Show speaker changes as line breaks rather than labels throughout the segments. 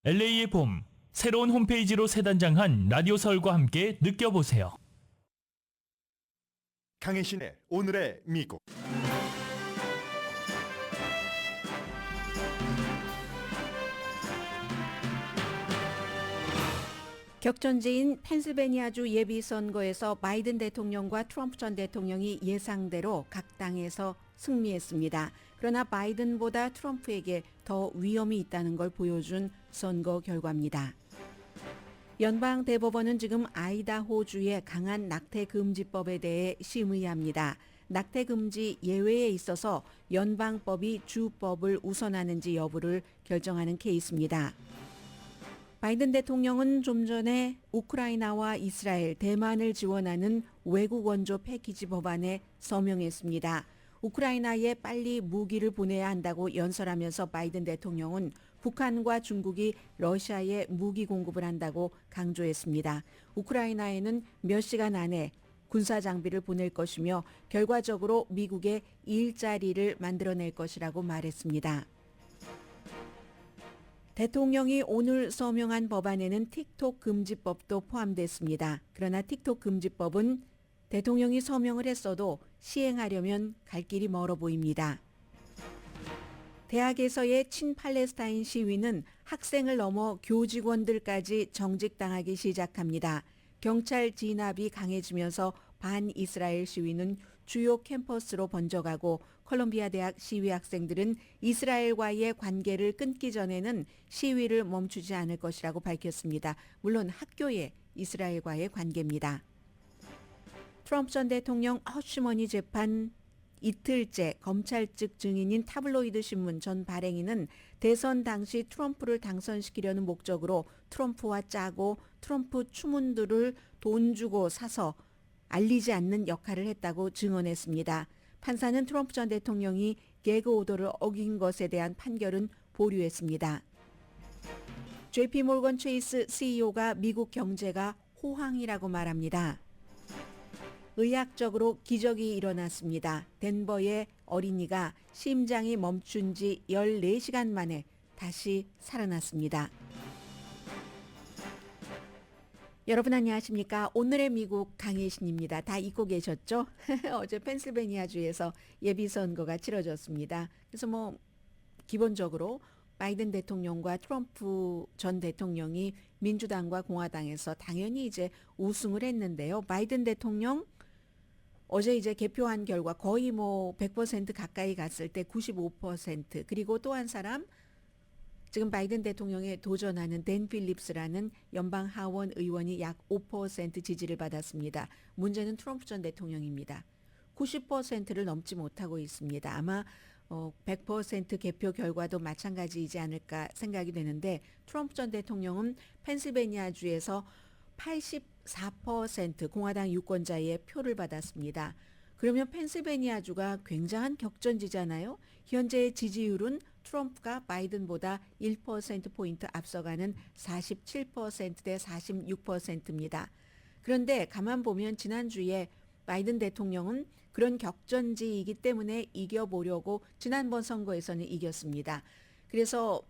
LA의 봄, 새로운 홈페이지로 새 단장한 라디오 서울과 함께 느껴보세요.
강혜신의 오늘의 미국.
격전지인 펜실베니아주 예비선거에서 바이든 대통령과 트럼프 전 대통령이 예상대로 각 당에서 승리했습니다. 그러나 바이든보다 트럼프에게 더 위험이 있다는 걸 보여준 선거 결과입니다. 연방대법원은 지금 아이다호주의 강한 낙태금지법에 대해 심의합니다. 낙태금지 예외에 있어서 연방법이 주법을 우선하는지 여부를 결정하는 케이스입니다. 바이든 대통령은 좀 전에 우크라이나와 이스라엘, 대만을 지원하는 외국 원조 패키지 법안에 서명했습니다. 우크라이나에 빨리 무기를 보내야 한다고 연설하면서 바이든 대통령은 북한과 중국이 러시아에 무기 공급을 한다고 강조했습니다. 우크라이나에는 몇 시간 안에 군사 장비를 보낼 것이며 결과적으로 미국의 일자리를 만들어낼 것이라고 말했습니다. 대통령이 오늘 서명한 법안에는 틱톡 금지법도 포함됐습니다. 그러나 틱톡 금지법은 대통령이 서명을 했어도 시행하려면 갈 길이 멀어 보입니다. 대학에서의 친팔레스타인 시위는 학생을 넘어 교직원들까지 정직당하기 시작합니다. 경찰 진압이 강해지면서 반이스라엘 시위는 주요 캠퍼스로 번져가고 콜롬비아 대학 시위 학생들은 이스라엘과의 관계를 끊기 전에는 시위를 멈추지 않을 것이라고 밝혔습니다. 물론 학교의 이스라엘과의 관계입니다. 트럼프 전 대통령 허쉬머니 재판 이틀째 검찰 측 증인인 타블로이드 신문 전 발행인은 대선 당시 트럼프를 당선시키려는 목적으로 트럼프와 짜고 트럼프 추문들을 돈 주고 사서 알리지 않는 역할을 했다고 증언했습니다. 판사는 트럼프 전 대통령이 개그 오더를 어긴 것에 대한 판결은 보류했습니다. JP모건 체이스 CEO가 미국 경제가 호황이라고 말합니다. 의학적으로 기적이 일어났습니다. 덴버의 어린이가 심장이 멈춘 지 14시간 만에 다시 살아났습니다. 여러분 안녕하십니까? 오늘의 미국 강혜신입니다. 다 잊고 계셨죠? 어제 펜실베니아주에서 예비선거가 치러졌습니다. 그래서 기본적으로 바이든 대통령과 트럼프 전 대통령이 민주당과 공화당에서 당연히 이제 우승을 했는데요. 바이든 대통령 어제 이제 개표한 결과 거의 100% 가까이 갔을 때 95%, 그리고 또 한 사람 지금 바이든 대통령에 도전하는 댄 필립스라는 연방 하원 의원이 약 5% 지지를 받았습니다. 문제는 트럼프 전 대통령입니다. 90%를 넘지 못하고 있습니다. 아마 100% 개표 결과도 마찬가지이지 않을까 생각이 되는데, 트럼프 전 대통령은 펜실베니아주에서 84% 공화당 유권자의 표를 받았습니다. 그러면 펜실베니아주가 굉장한 격전지잖아요. 현재의 지지율은 트럼프가 바이든보다 1%포인트 앞서가는 47%대 46%입니다. 그런데 가만 보면 지난주에 바이든 대통령은 그런 격전지이기 때문에 이겨보려고 지난번 선거에서는 이겼습니다. 그래서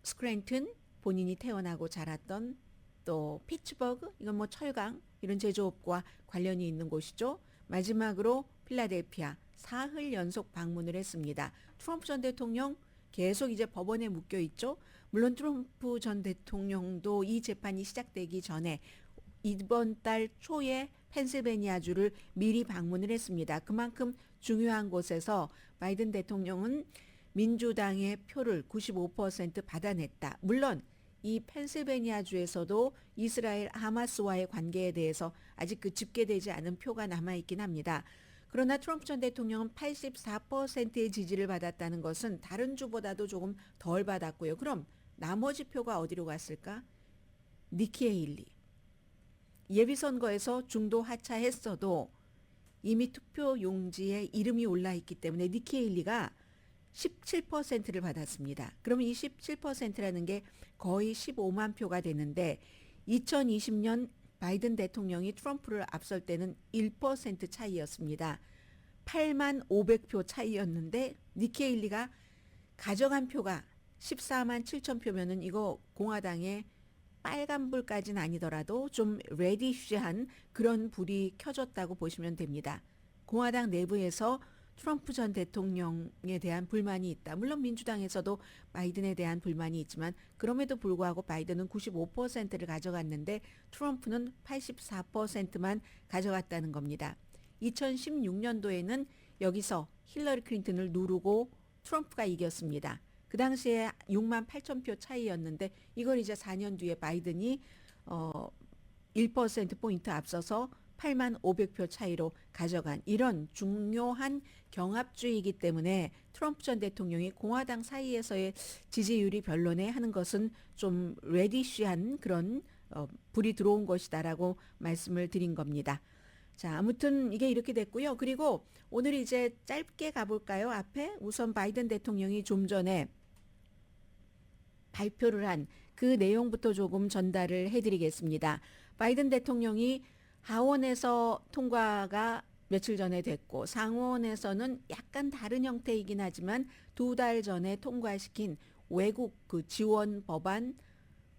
스크랜튼, 본인이 태어나고 자랐던, 또 피츠버그, 이건 철강 이런 제조업과 관련이 있는 곳이죠. 마지막으로 필라델피아 사흘 연속 방문을 했습니다. 트럼프 전 대통령 계속 이제 법원에 묶여 있죠. 물론 트럼프 전 대통령도 이 재판이 시작되기 전에 이번 달 초에 펜실베니아주를 미리 방문을 했습니다. 그만큼 중요한 곳에서 바이든 대통령은 민주당의 표를 95% 받아냈다. 물론 이 펜실베니아주에서도 이스라엘 하마스와의 관계에 대해서 아직 집계되지 않은 표가 남아있긴 합니다. 그러나 트럼프 전 대통령은 84%의 지지를 받았다는 것은 다른 주보다도 조금 덜 받았고요. 그럼 나머지 표가 어디로 갔을까? 니키 헤일리. 예비선거에서 중도 하차했어도 이미 투표 용지에 이름이 올라있기 때문에 니키 헤일리가 17%를 받았습니다. 그러면 이 17%라는 게 거의 15만 표가 되는데 2020년 바이든 대통령이 트럼프를 앞설 때는 1% 차이였습니다. 8만 500표 차이였는데 니키 헤일리가 가져간 표가 14만 7천 표면은 이거 공화당의 빨간불까지는 아니더라도 좀 레디쉬한 그런 불이 켜졌다고 보시면 됩니다. 공화당 내부에서 트럼프 전 대통령에 대한 불만이 있다. 물론 민주당에서도 바이든에 대한 불만이 있지만 그럼에도 불구하고 바이든은 95%를 가져갔는데 트럼프는 84%만 가져갔다는 겁니다. 2016년도에는 여기서 힐러리 클린턴을 누르고 트럼프가 이겼습니다. 그 당시에 6만 8천 표 차이였는데 이걸 이제 4년 뒤에 바이든이 1%포인트 앞서서 8만 500표 차이로 가져간 이런 중요한 경합주의이기 때문에 트럼프 전 대통령이 공화당 사이에서의 지지율이 별로네 하는 것은 좀 레디쉬한 그런 불이 들어온 것이다라고 말씀을 드린 겁니다. 자, 아무튼 이게 이렇게 됐고요. 그리고 오늘 이제 짧게 가볼까요? 앞에 우선 바이든 대통령이 좀 전에 발표를 한 그 내용부터 조금 전달을 해드리겠습니다. 바이든 대통령이 하원에서 통과가 며칠 전에 됐고 상원에서는 약간 다른 형태이긴 하지만 2달 전에 통과시킨 외국 그 지원 법안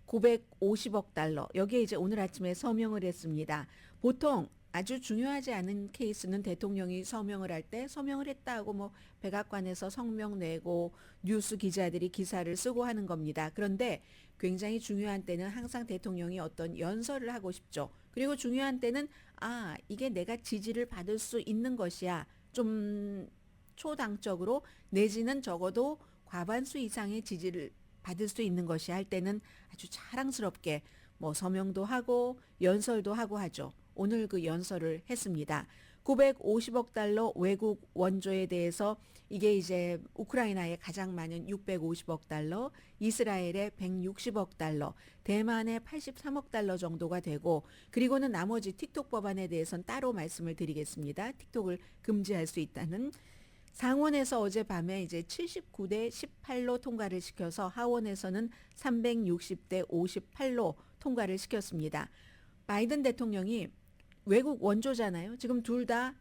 950억 달러 여기에 이제 오늘 아침에 서명을 했습니다. 보통 아주 중요하지 않은 케이스는 대통령이 서명을 할 때 서명을 했다고 뭐 백악관에서 성명 내고 뉴스 기자들이 기사를 쓰고 하는 겁니다. 그런데 굉장히 중요한 때는 항상 대통령이 어떤 연설을 하고 싶죠. 그리고 중요한 때는 이게 내가 지지를 받을 수 있는 것이야. 좀 초당적으로 내지는 적어도 과반수 이상의 지지를 받을 수 있는 것이 할 때는 아주 자랑스럽게 뭐 서명도 하고 연설도 하고 하죠. 오늘 그 연설을 했습니다. 950억 달러 외국 원조에 대해서 이게 이제 우크라이나에 가장 많은 650억 달러, 이스라엘에 160억 달러, 대만에 83억 달러 정도가 되고 그리고는 나머지 틱톡 법안에 대해서는 따로 말씀을 드리겠습니다. 틱톡을 금지할 수 있다는 상원에서 어젯밤에 이제 79대 18로 통과를 시켜서 하원에서는 360대 58로 통과를 시켰습니다. 바이든 대통령이 외국 원조잖아요. 지금 둘 다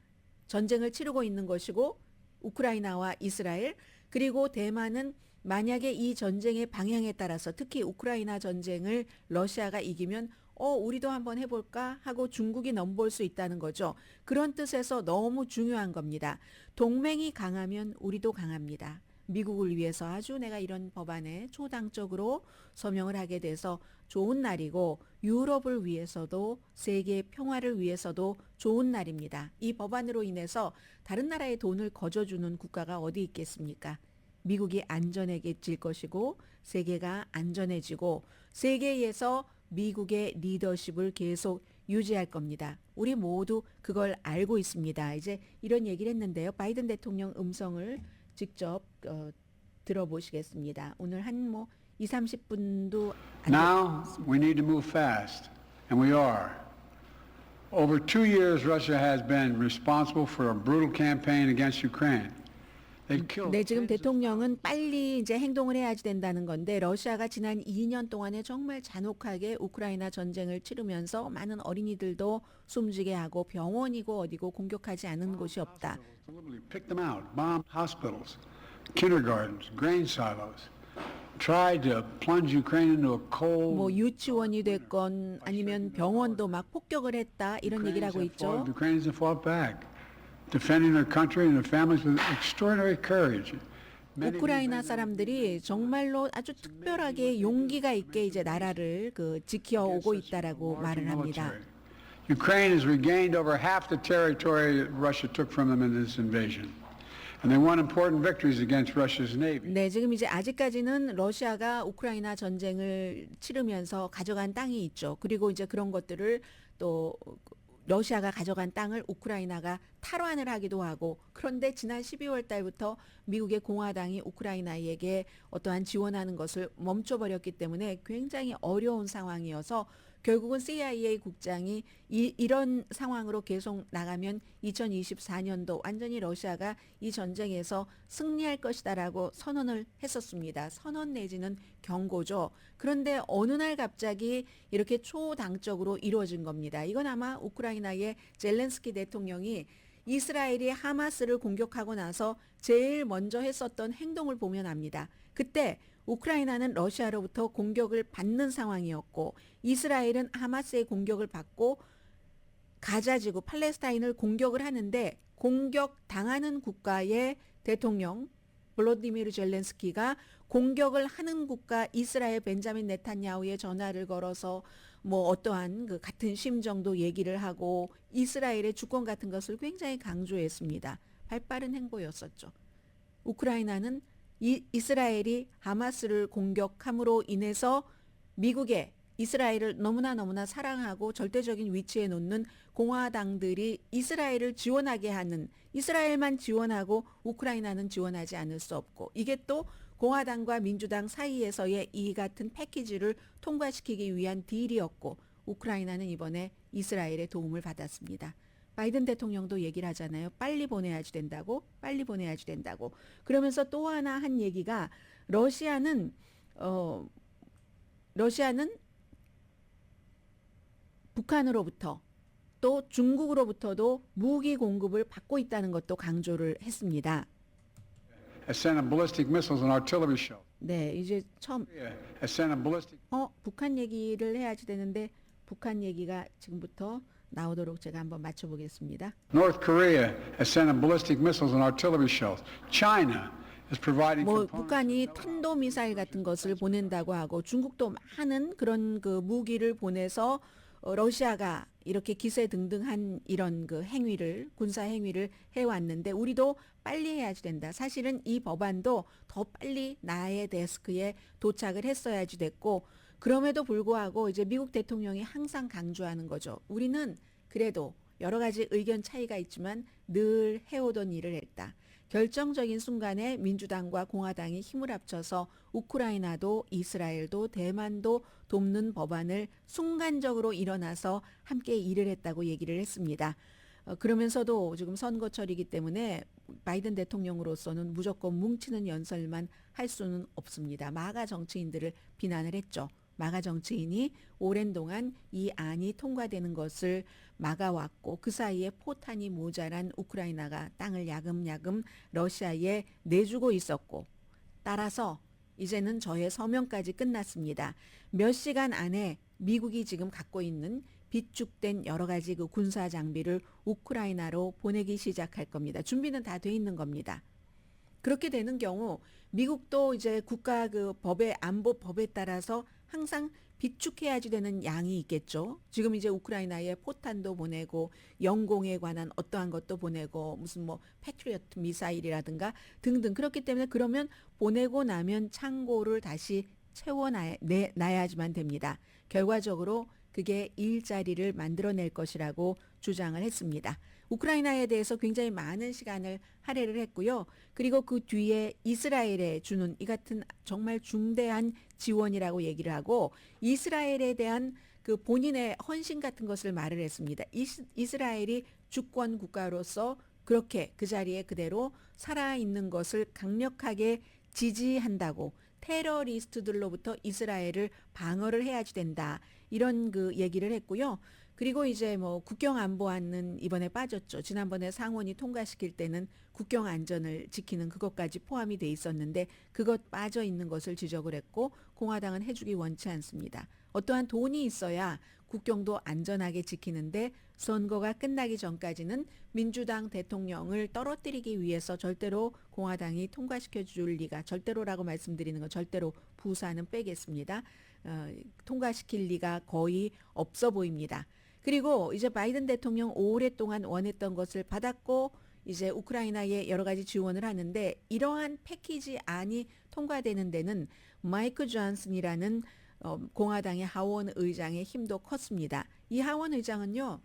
전쟁을 치르고 있는 것이고 우크라이나와 이스라엘 그리고 대만은 만약에 이 전쟁의 방향에 따라서 특히 우크라이나 전쟁을 러시아가 이기면 우리도 한번 해볼까 하고 중국이 넘볼 수 있다는 거죠. 그런 뜻에서 너무 중요한 겁니다. 동맹이 강하면 우리도 강합니다. 미국을 위해서 아주 내가 이런 법안에 초당적으로 서명을 하게 돼서 좋은 날이고 유럽을 위해서도 세계 평화를 위해서도 좋은 날입니다. 이 법안으로 인해서 다른 나라에 돈을 거저주는 국가가 어디 있겠습니까? 미국이 안전해질 것이고 세계가 안전해지고 세계에서 미국의 리더십을 계속 유지할 겁니다. 우리 모두 그걸 알고 있습니다. 이제 이런 얘기를 했는데요. 바이든 대통령 음성을 직접 들어보시겠습니다. 오늘 한 2, 30분도 안
Now
됐습니다.
we need to move fast, and we are. Over 2 years, Russia has been responsible for a brutal campaign against Ukraine. They've killed
네, 지금
tens of
대통령은 빨리 이제 행동을 해야지 된다는 건데 러시아가 지난 2년 동안에 정말 잔혹하게 우크라이나 전쟁을 치르면서 많은 어린이들도 숨지게 하고 병원이고 어디고 공격하지 않은 곳이 없다.
deliberately picked them out, bombed hospitals, kindergartens, grain silos, tried to plunge Ukraine into a cold.
뭐 유치원이 됐건 아니면 병원도 막 폭격을 했다 이런 얘기를 하고 있죠.
Ukrainians have fought back, defending their country and their families with extraordinary courage.
우크라이나 사람들이 정말로 아주 특별하게 용기가 있게 이제 나라를 지켜오고 있다라고 말을 합니다.
Ukraine has regained over half the territory that Russia took from them in this invasion. And they won important victories against Russia's navy.
네, 지금 이제 아직까지는 러시아가 우크라이나 전쟁을 치르면서 가져간 땅이 있죠. 그리고 이제 그런 것들을 또 러시아가 가져간 땅을 우크라이나가 탈환을 하기도 하고 그런데 지난 12월 달부터 미국의 공화당이 우크라이나에게 어떠한 지원하는 것을 멈춰버렸기 때문에 굉장히 어려운 상황이어서 결국은 CIA 국장이 이런 상황으로 계속 나가면 2024년도 완전히 러시아가 이 전쟁에서 승리할 것이다라고 선언을 했었습니다. 선언 내지는 경고죠. 그런데 어느 날 갑자기 이렇게 초당적으로 이루어진 겁니다. 이건 아마 우크라이나의 젤렌스키 대통령이 이스라엘이 하마스를 공격하고 나서 제일 먼저 했었던 행동을 보면 압니다. 그때 우크라이나는 러시아로부터 공격을 받는 상황이었고 이스라엘은 하마스의 공격을 받고 가자지구 팔레스타인을 공격을 하는데 공격당하는 국가의 대통령 볼로디미르 젤렌스키가 공격을 하는 국가 이스라엘 벤자민 네탄야후에 전화를 걸어서 뭐 어떠한 그 같은 심정도 얘기를 하고 이스라엘의 주권 같은 것을 굉장히 강조했습니다. 발빠른 행보였었죠. 우크라이나는 이스라엘이 하마스를 공격함으로 인해서 미국의 이스라엘을 너무나 사랑하고 절대적인 위치에 놓는 공화당들이 이스라엘을 지원하게 하는 이스라엘만 지원하고 우크라이나는 지원하지 않을 수 없고 이게 또 공화당과 민주당 사이에서의 이 같은 패키지를 통과시키기 위한 딜이었고 우크라이나는 이번에 이스라엘의 도움을 받았습니다. 바이든 대통령도 얘기를 하잖아요. 빨리 보내야지 된다고. 그러면서 또 하나 한 얘기가 러시아는 북한으로부터 또 중국으로부터도 무기 공급을 받고 있다는 것도 강조를 했습니다.
Has sent a ballistic missiles and artillery shell.
네, 이제 처음
Has sent a ballistic.
북한 얘기를 해야지 되는데 북한 얘기가 지금부터 나오도록 제가 한번 맞춰보겠습니다.
North Korea has sent a ballistic missiles and artillery shells. China is providing
뭐
components.
북한이 탄도 미사일 같은 것을 보낸다고 하고 중국도 많은 그런 그 무기를 보내서 러시아가 이렇게 기세등등한 이런 그 행위를 군사 행위를 해왔는데 우리도 빨리 해야지 된다. 사실은 이 법안도 더 빨리 나의 데스크에 도착을 했어야지 됐고 그럼에도 불구하고 이제 미국 대통령이 항상 강조하는 거죠. 우리는 그래도 여러 가지 의견 차이가 있지만 늘 해오던 일을 했다. 결정적인 순간에 민주당과 공화당이 힘을 합쳐서 우크라이나도 이스라엘도 대만도 돕는 법안을 순간적으로 일어나서 함께 일을 했다고 얘기를 했습니다. 그러면서도 지금 선거철이기 때문에 바이든 대통령으로서는 무조건 뭉치는 연설만 할 수는 없습니다. 마가 정치인들을 비난을 했죠. 마가 정치인이 오랜 동안 이 안이 통과되는 것을 막아왔고 그 사이에 포탄이 모자란 우크라이나가 땅을 야금야금 러시아에 내주고 있었고 따라서 이제는 저의 서명까지 끝났습니다. 몇 시간 안에 미국이 지금 갖고 있는 비축된 여러 가지 그 군사 장비를 우크라이나로 보내기 시작할 겁니다. 준비는 다 돼 있는 겁니다. 그렇게 되는 경우 미국도 이제 국가 그 법의 안보 법에 따라서 항상 비축해야지 되는 양이 있겠죠. 지금 이제 우크라이나에 포탄도 보내고 영공에 관한 어떠한 것도 보내고 무슨 뭐 패트리어트 미사일이라든가 등등 그렇기 때문에 그러면 보내고 나면 창고를 다시 채워놔야지만 됩니다. 결과적으로 그게 일자리를 만들어낼 것이라고 주장을 했습니다. 우크라이나에 대해서 굉장히 많은 시간을 할애를 했고요. 그리고 그 뒤에 이스라엘에 주는 이 같은 정말 중대한 지원이라고 얘기를 하고 이스라엘에 대한 그 본인의 헌신 같은 것을 말을 했습니다. 이스라엘이 주권 국가로서 그렇게 그 자리에 그대로 살아있는 것을 강력하게 지지한다고 테러리스트들로부터 이스라엘을 방어를 해야지 된다. 이런 그 얘기를 했고요. 그리고 이제 뭐 국경 안보안은 이번에 빠졌죠. 지난번에 상원이 통과시킬 때는 국경 안전을 지키는 그것까지 포함이 돼 있었는데 그것 빠져 있는 것을 지적을 했고 공화당은 해주기 원치 않습니다. 어떠한 돈이 있어야 국경도 안전하게 지키는데 선거가 끝나기 전까지는 민주당 대통령을 떨어뜨리기 위해서 절대로 공화당이 통과시켜 줄 리가 절대로라고 말씀드리는 건 절대로 부사는 빼겠습니다. 통과시킬 리가 거의 없어 보입니다. 그리고 이제 바이든 대통령 오랫동안 원했던 것을 받았고 이제 우크라이나에 여러 가지 지원을 하는데 이러한 패키지 안이 통과되는 데는 마이크 존슨이라는 공화당의 하원 의장의 힘도 컸습니다. 이 하원 의장은요.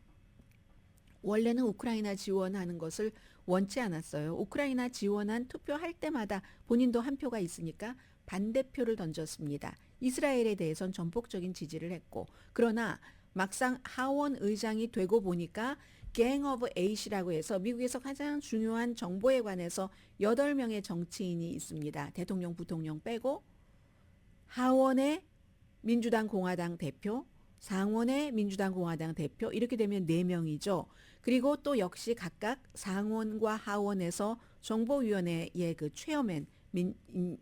원래는 우크라이나 지원하는 것을 원치 않았어요. 우크라이나 지원한 투표할 때마다 본인도 한 표가 있으니까 반대표를 던졌습니다. 이스라엘에 대해서는 전폭적인 지지를 했고 그러나 막상 하원 의장이 되고 보니까 갱 오브 에잇이라고 해서 미국에서 가장 중요한 정보에 관해서 8명의 정치인이 있습니다. 대통령, 부통령 빼고 하원의 민주당 공화당 대표, 상원의 민주당 공화당 대표 이렇게 되면 4명이죠. 그리고 또 역시 각각 상원과 하원에서 정보위원회의 그 체어맨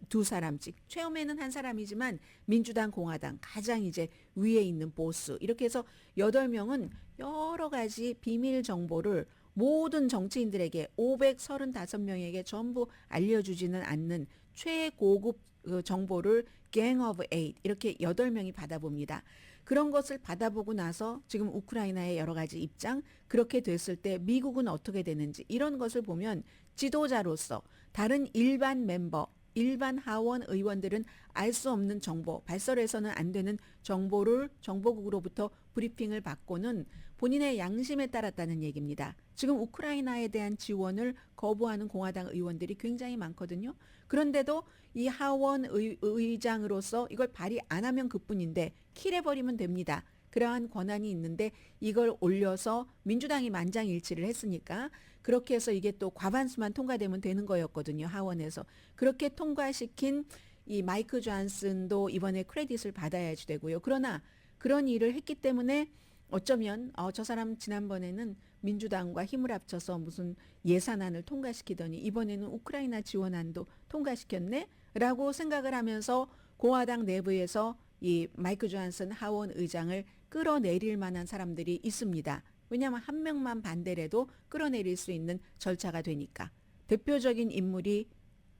두 사람씩. 최후에는 한 사람이지만 민주당, 공화당 가장 이제 위에 있는 보스. 이렇게 해서 8명은 여러 가지 비밀 정보를 모든 정치인들에게 535명에게 전부 알려주지는 않는 최고급 정보를 Gang of Eight 이렇게 8명이 받아봅니다. 그런 것을 받아보고 나서 지금 우크라이나의 여러 가지 입장, 그렇게 됐을 때 미국은 어떻게 되는지 이런 것을 보면 지도자로서 다른 일반 멤버, 일반 하원 의원들은 알 수 없는 정보, 발설해서는 안 되는 정보를 정보국으로부터 브리핑을 받고는 본인의 양심에 따랐다는 얘기입니다. 지금 우크라이나에 대한 지원을 거부하는 공화당 의원들이 굉장히 많거든요. 그런데도 이 하원 의장으로서 이걸 발의 안 하면 그뿐인데 킬해버리면 됩니다. 그러한 권한이 있는데 이걸 올려서 민주당이 만장일치를 했으니까 그렇게 해서 이게 또 과반수만 통과되면 되는 거였거든요. 하원에서. 그렇게 통과시킨 이 마이크 존슨도 이번에 크레딧을 받아야지 되고요. 그러나 그런 일을 했기 때문에 어쩌면 저 사람 지난번에는 민주당과 힘을 합쳐서 무슨 예산안을 통과시키더니 이번에는 우크라이나 지원안도 통과시켰네? 라고 생각을 하면서 공화당 내부에서 이 마이크 존슨 하원 의장을 끌어내릴 만한 사람들이 있습니다. 왜냐하면 한 명만 반대를 해도 끌어내릴 수 있는 절차가 되니까. 대표적인 인물이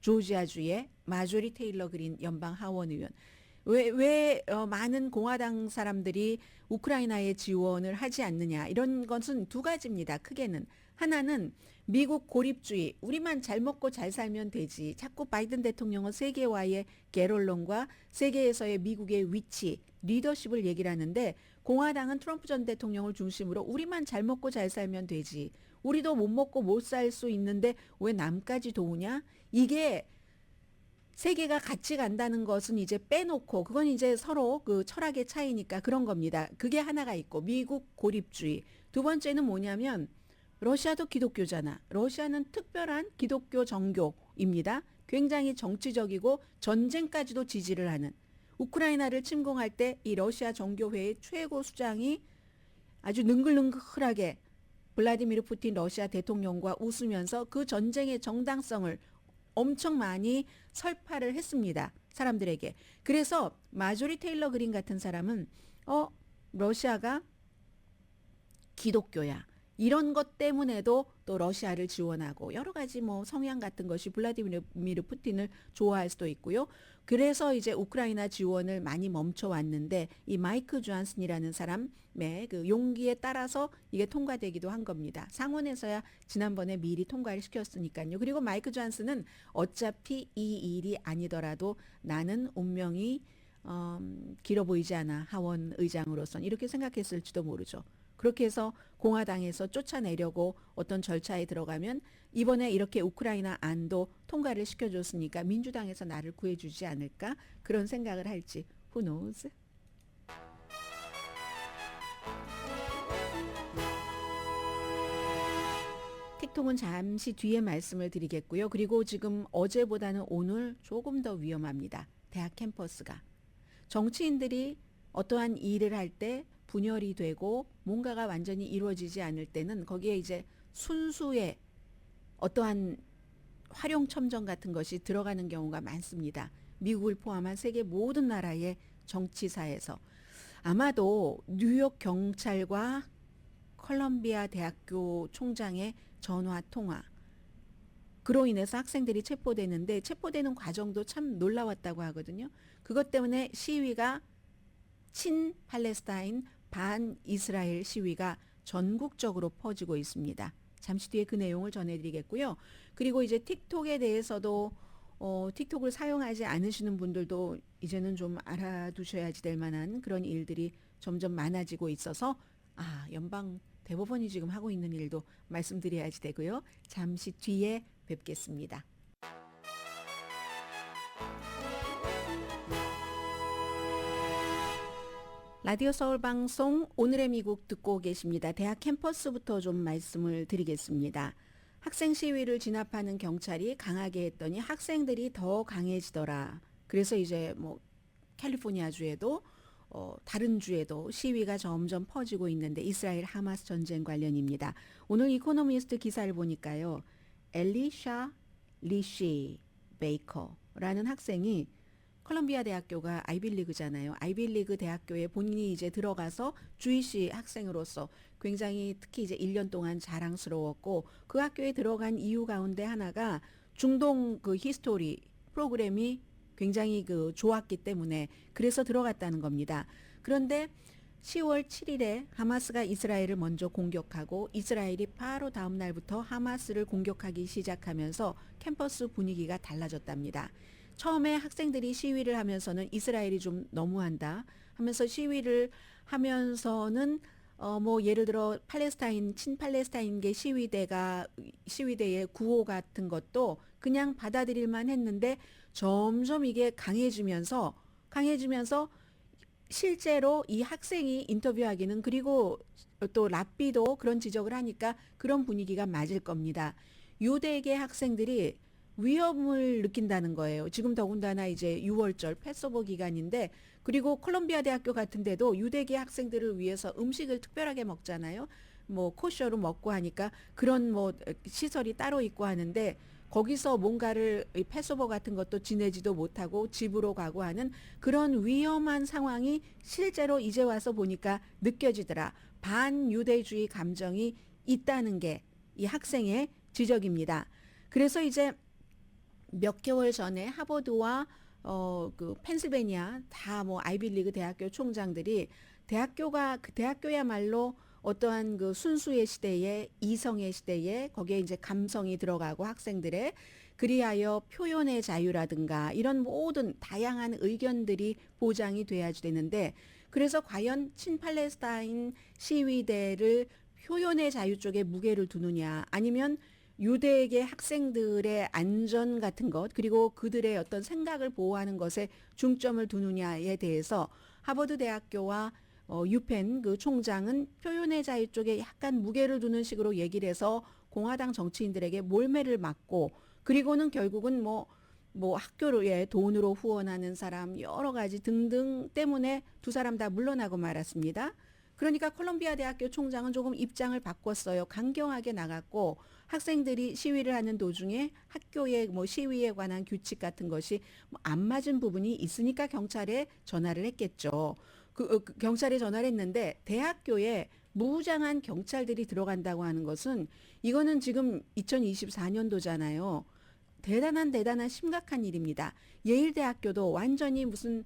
조지아주의 마조리 테일러 그린 연방 하원 의원. 왜 많은 공화당 사람들이 우크라이나에 지원을 하지 않느냐. 이런 것은 두 가지입니다. 크게는. 하나는 미국 고립주의, 우리만 잘 먹고 잘 살면 되지. 자꾸 바이든 대통령은 세계와의 개론론과 세계에서의 미국의 위치, 리더십을 얘기를 하는데 공화당은 트럼프 전 대통령을 중심으로 우리만 잘 먹고 잘 살면 되지. 우리도 못 먹고 못 살 수 있는데 왜 남까지 도우냐? 이게 세계가 같이 간다는 것은 이제 빼놓고 그건 이제 서로 그 철학의 차이니까 그런 겁니다. 그게 하나가 있고 미국 고립주의. 두 번째는 뭐냐면 러시아도 기독교잖아. 러시아는 특별한 기독교 정교입니다. 굉장히 정치적이고 전쟁까지도 지지를 하는. 우크라이나를 침공할 때 이 러시아 정교회의 최고 수장이 아주 능글능글하게 블라디미르 푸틴 러시아 대통령과 웃으면서 그 전쟁의 정당성을 엄청 많이 설파를 했습니다. 사람들에게. 그래서 마조리 테일러 그린 같은 사람은 러시아가 기독교야. 이런 것 때문에도 또 러시아를 지원하고 여러 가지 뭐 성향 같은 것이 블라디미르 푸틴을 좋아할 수도 있고요. 그래서 이제 우크라이나 지원을 많이 멈춰왔는데 이 마이크 존슨이라는 사람의 그 용기에 따라서 이게 통과되기도 한 겁니다. 상원에서야 지난번에 미리 통과를 시켰으니까요. 그리고 마이크 존슨은 어차피 이 일이 아니더라도 나는 운명이 길어 보이지 않아. 하원 의장으로선 이렇게 생각했을지도 모르죠. 그렇게 해서 공화당에서 쫓아내려고 어떤 절차에 들어가면 이번에 이렇게 우크라이나 안도 통과를 시켜줬으니까 민주당에서 나를 구해주지 않을까 그런 생각을 할지 who knows. 틱톡은 잠시 뒤에 말씀을 드리겠고요. 그리고 지금 어제보다는 오늘 조금 더 위험합니다. 대학 캠퍼스가. 정치인들이 어떠한 일을 할 때 분열이 되고 뭔가가 완전히 이루어지지 않을 때는 거기에 이제 순수의 어떠한 활용첨정 같은 것이 들어가는 경우가 많습니다. 미국을 포함한 세계 모든 나라의 정치사에서. 아마도 뉴욕 경찰과 컬럼비아 대학교 총장의 전화 통화. 그로 인해서 학생들이 체포되는데 체포되는 과정도 참 놀라웠다고 하거든요. 그것 때문에 시위가 친 팔레스타인 반 이스라엘 시위가 전국적으로 퍼지고 있습니다. 잠시 뒤에 그 내용을 전해드리겠고요. 그리고 이제 틱톡에 대해서도 틱톡을 사용하지 않으시는 분들도 이제는 좀 알아두셔야지 될 만한 그런 일들이 점점 많아지고 있어서 연방 대법원이 지금 하고 있는 일도 말씀드려야지 되고요. 잠시 뒤에 뵙겠습니다. 라디오 서울 방송 오늘의 미국 듣고 계십니다. 대학 캠퍼스부터 좀 말씀을 드리겠습니다. 학생 시위를 진압하는 경찰이 강하게 했더니 학생들이 더 강해지더라. 그래서 이제 뭐 캘리포니아주에도 다른 주에도 시위가 점점 퍼지고 있는데 이스라엘 하마스 전쟁 관련입니다. 오늘 이코노미스트 기사를 보니까요. 엘리샤 리시 베이커라는 학생이 컬럼비아 대학교가 아이빌리그잖아요. 아이빌리그 대학교에 본인이 이제 들어가서 주이시 학생으로서 굉장히 특히 이제 1년 동안 자랑스러웠고 그 학교에 들어간 이유 가운데 하나가 중동 그 히스토리 프로그램이 굉장히 그 좋았기 때문에 그래서 들어갔다는 겁니다. 그런데 10월 7일에 하마스가 이스라엘을 먼저 공격하고 이스라엘이 바로 다음 날부터 하마스를 공격하기 시작하면서 캠퍼스 분위기가 달라졌답니다. 처음에 학생들이 시위를 하면서는 이스라엘이 좀 너무한다 하면서 시위를 하면서는 뭐 예를 들어 팔레스타인 친팔레스타인계 시위대의 구호 같은 것도 그냥 받아들일만 했는데 점점 이게 강해지면서 실제로 이 학생이 인터뷰하기는 그리고 또 랍비도 그런 지적을 하니까 그런 분위기가 맞을 겁니다. 유대계 학생들이 위험을 느낀다는 거예요. 지금 더군다나 이제 6월절 패스오버 기간인데 그리고 콜롬비아 대학교 같은 데도 유대계 학생들을 위해서 음식을 특별하게 먹잖아요. 뭐 코셔로 먹고 하니까 그런 뭐 시설이 따로 있고 하는데 거기서 뭔가를 패스오버 같은 것도 지내지도 못하고 집으로 가고 하는 그런 위험한 상황이 실제로 이제 와서 보니까 느껴지더라. 반유대주의 감정이 있다는 게 이 학생의 지적입니다. 그래서 이제 몇 개월 전에 하버드와 그 펜실베니아 다 뭐 아이빌리그 대학교 총장들이 대학교가 그 대학교야말로 어떠한 그 순수의 시대에 이성의 시대에 거기에 이제 감성이 들어가고 학생들의 그리하여 표현의 자유라든가 이런 모든 다양한 의견들이 보장이 돼야지 되는데 그래서 과연 친팔레스타인 시위대를 표현의 자유 쪽에 무게를 두느냐 아니면 유대계 학생들의 안전 같은 것 그리고 그들의 어떤 생각을 보호하는 것에 중점을 두느냐에 대해서 하버드 대학교와 유펜 그 총장은 표현의 자유 쪽에 약간 무게를 두는 식으로 얘기를 해서 공화당 정치인들에게 몰매를 맞고 그리고는 결국은 뭐 학교에 돈으로 후원하는 사람 여러 가지 등등 때문에 두 사람 다 물러나고 말았습니다. 그러니까 콜롬비아 대학교 총장은 조금 입장을 바꿨어요. 강경하게 나갔고 학생들이 시위를 하는 도중에 학교의 뭐 시위에 관한 규칙 같은 것이 안 맞은 부분이 있으니까 경찰에 전화를 했겠죠. 경찰에 전화를 했는데 대학교에 무장한 경찰들이 들어간다고 하는 것은 이거는 지금 2024년도잖아요. 대단한 심각한 일입니다. 예일대학교도 완전히 무슨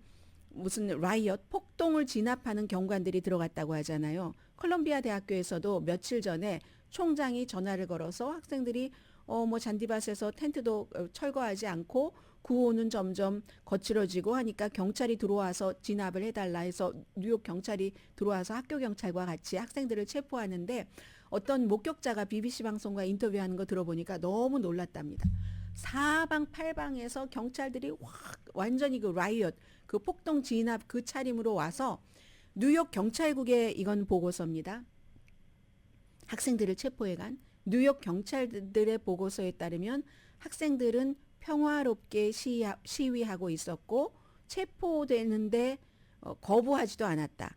라이엇 폭동을 진압하는 경관들이 들어갔다고 하잖아요. 컬럼비아 대학교에서도 며칠 전에 총장이 전화를 걸어서 학생들이 뭐 잔디밭에서 텐트도 철거하지 않고 구호는 점점 거칠어지고 하니까 경찰이 들어와서 진압을 해달라 해서 뉴욕 경찰이 들어와서 학교 경찰과 같이 학생들을 체포하는데 어떤 목격자가 BBC 방송과 인터뷰하는 거 들어보니까 너무 놀랐답니다. 사방팔방에서 경찰들이 완전히 그 라이엇 그 폭동 진압 그 차림으로 와서 뉴욕 경찰국에 이건 보고서입니다. 학생들을 체포해 간 뉴욕 경찰들의 보고서에 따르면 학생들은 평화롭게 시위하고 있었고 체포되는데 거부하지도 않았다.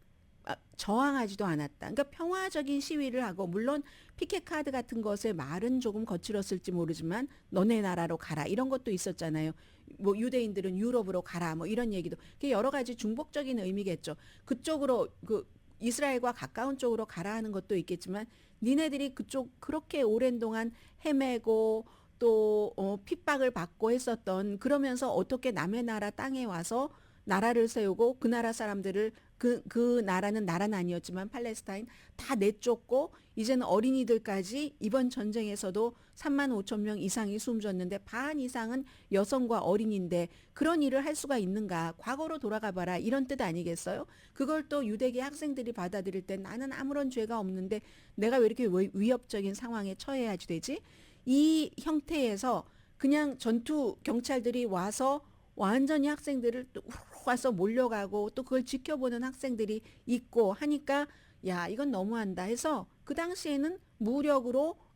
저항하지도 않았다. 그러니까 평화적인 시위를 하고 물론 피켓 카드 같은 것에 말은 조금 거칠었을지 모르지만 너네 나라로 가라 이런 것도 있었잖아요. 뭐 유대인들은 유럽으로 가라 뭐 이런 얘기도 여러 가지 중복적인 의미겠죠. 그쪽으로 그 이스라엘과 가까운 쪽으로 가라 하는 것도 있겠지만 니네들이 그쪽 그렇게 오랜 동안 헤매고 또 핍박을 받고 했었던 그러면서 어떻게 남의 나라 땅에 와서 나라를 세우고 그 나라 사람들을 그 나라는 나라는 아니었지만 팔레스타인 다 내쫓고 이제는 어린이들까지 이번 전쟁에서도 3만 5천 명 이상이 숨졌는데 반 이상은 여성과 어린이인데 그런 일을 할 수가 있는가 과거로 돌아가 봐라 이런 뜻 아니겠어요? 그걸 또 유대계 학생들이 받아들일 때 나는 아무런 죄가 없는데 내가 왜 이렇게 위협적인 상황에 처해야지 되지? 이 형태에서 그냥 전투 경찰들이 와서 완전히 학생들을 또 와서 몰려가고 또 그걸 지켜보는 학생들이 있고 하니까 야 이건 너무한다 해서 그 당시에는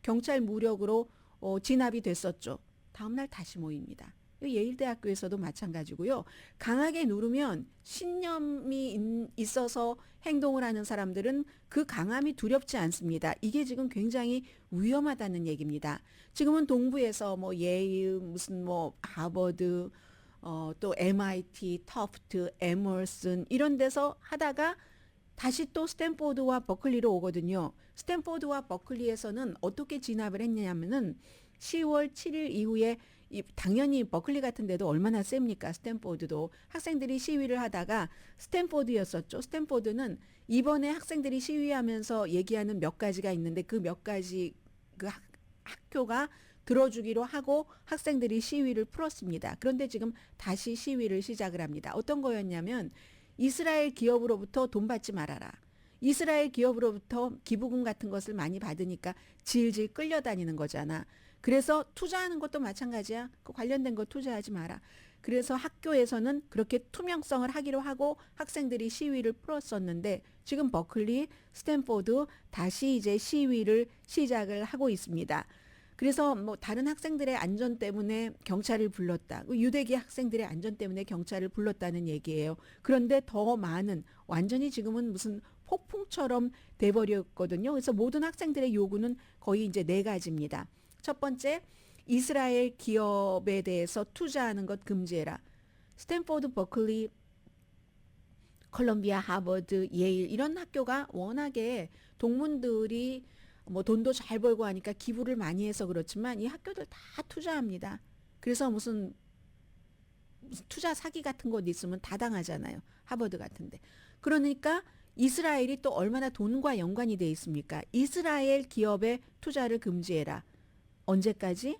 경찰 무력으로 진압이 됐었죠. 다음날 다시 모입니다. 예일대학교에서도 마찬가지고요. 강하게 누르면 신념이 있어서 행동을 하는 사람들은 그 강함이 두렵지 않습니다. 이게 지금 굉장히 위험하다는 얘기입니다. 지금은 동부에서 뭐 예일, 무슨 뭐 하버드, 또 MIT, 터프트, 에머슨 이런 데서 하다가 다시 또 스탠포드와 버클리로 오거든요. 스탠포드와 버클리에서는 어떻게 진압을 했냐면은 10월 7일 이후에 당연히 버클리 같은 데도 얼마나 셉니까? 스탠포드도 학생들이 시위를 하다가 스탠포드였었죠. 스탠포드는 이번에 학생들이 시위하면서 얘기하는 몇 가지가 있는데 그 몇 가지 그 학교가 들어주기로 하고 학생들이 시위를 풀었습니다. 그런데 지금 다시 시위를 시작을 합니다. 어떤 거였냐면 이스라엘 기업으로부터 돈 받지 말아라. 이스라엘 기업으로부터 기부금 같은 것을 많이 받으니까 질질 끌려다니는 거잖아. 그래서 투자하는 것도 마찬가지야. 그 관련된 거 투자하지 마라. 그래서 학교에서는 그렇게 투명성을 하기로 하고 학생들이 시위를 풀었었는데 지금 버클리, 스탠포드 다시 이제 시위를 시작을 하고 있습니다. 그래서 뭐 다른 학생들의 안전 때문에 경찰을 불렀다. 유대계 학생들의 안전 때문에 경찰을 불렀다는 얘기예요. 그런데 더 많은 완전히 지금은 무슨 폭풍처럼 돼버렸거든요. 그래서 모든 학생들의 요구는 거의 이제 4가지입니다. 첫 번째, 이스라엘 기업에 대해서 투자하는 것 금지해라. 스탠포드, 버클리, 콜롬비아, 하버드, 예일 이런 학교가 워낙에 동문들이 뭐 돈도 잘 벌고 하니까 기부를 많이 해서 그렇지만 이 학교들 다 투자합니다. 그래서 무슨 투자 사기 같은 곳 있으면 다 당하잖아요. 하버드 같은데. 그러니까 이스라엘이 또 얼마나 돈과 연관이 돼 있습니까? 이스라엘 기업의 투자를 금지해라. 언제까지?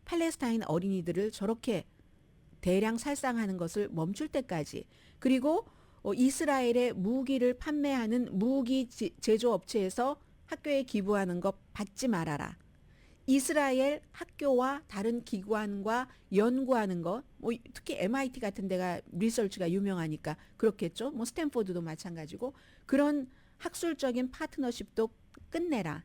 팔레스타인 어린이들을 저렇게 대량 살상하는 것을 멈출 때까지. 그리고 이스라엘의 무기를 판매하는 무기 제조업체에서 학교에 기부하는 것 받지 말아라. 이스라엘 학교와 다른 기관과 연구하는 것, 뭐 특히 MIT 같은 데가 리서치가 유명하니까 그렇겠죠. 뭐 스탠포드도 마찬가지고 그런 학술적인 파트너십도 끝내라.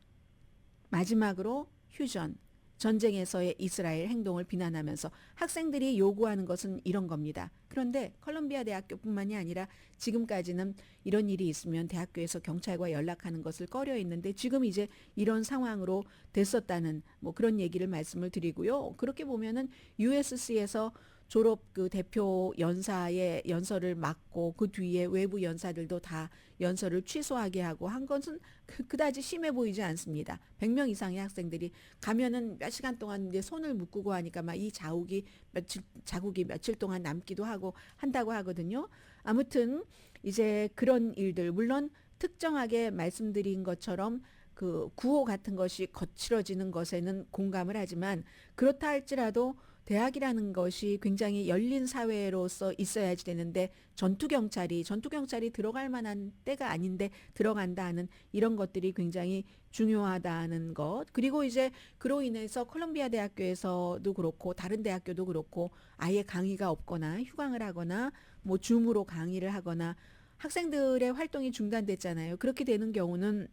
마지막으로 휴전, 전쟁에서의 이스라엘 행동을 비난하면서 학생들이 요구하는 것은 이런 겁니다. 그런데 컬럼비아 대학교뿐만이 아니라 지금까지는 이런 일이 있으면 대학교에서 경찰과 연락하는 것을 꺼려 했는데 지금 이제 이런 상황으로 됐었다는 뭐 그런 얘기를 말씀을 드리고요. 그렇게 보면은 USC에서 졸업 그 대표 연사의 연설을 맡고 그 뒤에 외부 연사들도 다 연설을 취소하게 하고 한 것은 그다지 심해 보이지 않습니다. 100명 이상의 학생들이 가면은 몇 시간 동안 이제 손을 묶고 하니까 막 이 자국이 며칠 동안 남기도 하고 한다고 하거든요. 아무튼 이제 그런 일들 물론 특정하게 말씀드린 것처럼 그 구호 같은 것이 거칠어지는 것에는 공감을 하지만 그렇다 할지라도 대학이라는 것이 굉장히 열린 사회로서 있어야지 되는데 전투경찰이 들어갈 만한 때가 아닌데 들어간다 하는 이런 것들이 굉장히 중요하다는 것. 그리고 이제 그로 인해서 콜롬비아 대학교에서도 그렇고 다른 대학교도 그렇고 아예 강의가 없거나 휴강을 하거나 뭐 줌으로 강의를 하거나 학생들의 활동이 중단됐잖아요. 그렇게 되는 경우는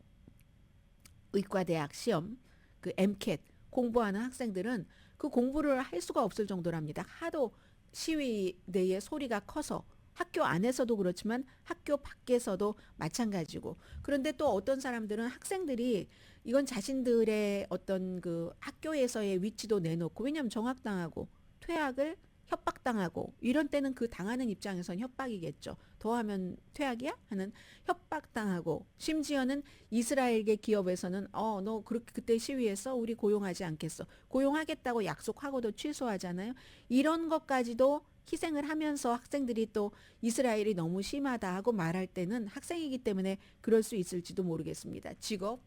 의과대학 시험, 그 MCAT 공부하는 학생들은 그 공부를 할 수가 없을 정도랍니다. 하도 시위대의 소리가 커서 학교 안에서도 그렇지만 학교 밖에서도 마찬가지고. 그런데 또 어떤 사람들은 학생들이 이건 자신들의 어떤 그 학교에서의 위치도 내놓고 왜냐하면 정학당하고 퇴학을 협박당하고 이런 때는 그 당하는 입장에선 협박이겠죠. 더하면 퇴학이야? 하는 협박당하고 심지어는 이스라엘계 기업에서는 너 그렇게 그때 시위했어? 우리 고용하지 않겠어. 고용하겠다고 약속하고도 취소하잖아요. 이런 것까지도 희생을 하면서 학생들이 또 이스라엘이 너무 심하다 하고 말할 때는 학생이기 때문에 그럴 수 있을지도 모르겠습니다. 직업,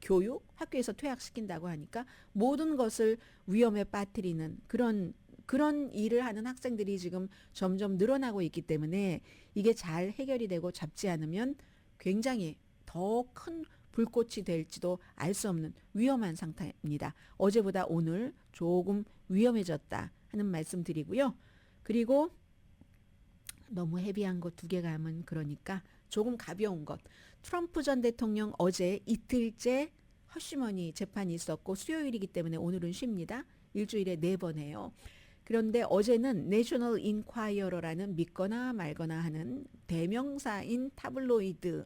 교육, 학교에서 퇴학시킨다고 하니까 모든 것을 위험에 빠뜨리는 그런 일을 하는 학생들이 지금 점점 늘어나고 있기 때문에 이게 잘 해결이 되고 잡지 않으면 굉장히 더 큰 불꽃이 될지도 알 수 없는 위험한 상태입니다. 어제보다 오늘 조금 위험해졌다 하는 말씀 드리고요. 그리고 너무 헤비한 것 2개가 하면 그러니까 조금 가벼운 것. 트럼프 전 대통령 어제 이틀째 허쉬머니 재판이 있었고 수요일이기 때문에 오늘은 쉽니다. 일주일에 4번 해요. 그런데 어제는 내셔널 인콰이어러라는 믿거나 말거나 하는 대명사인 타블로이드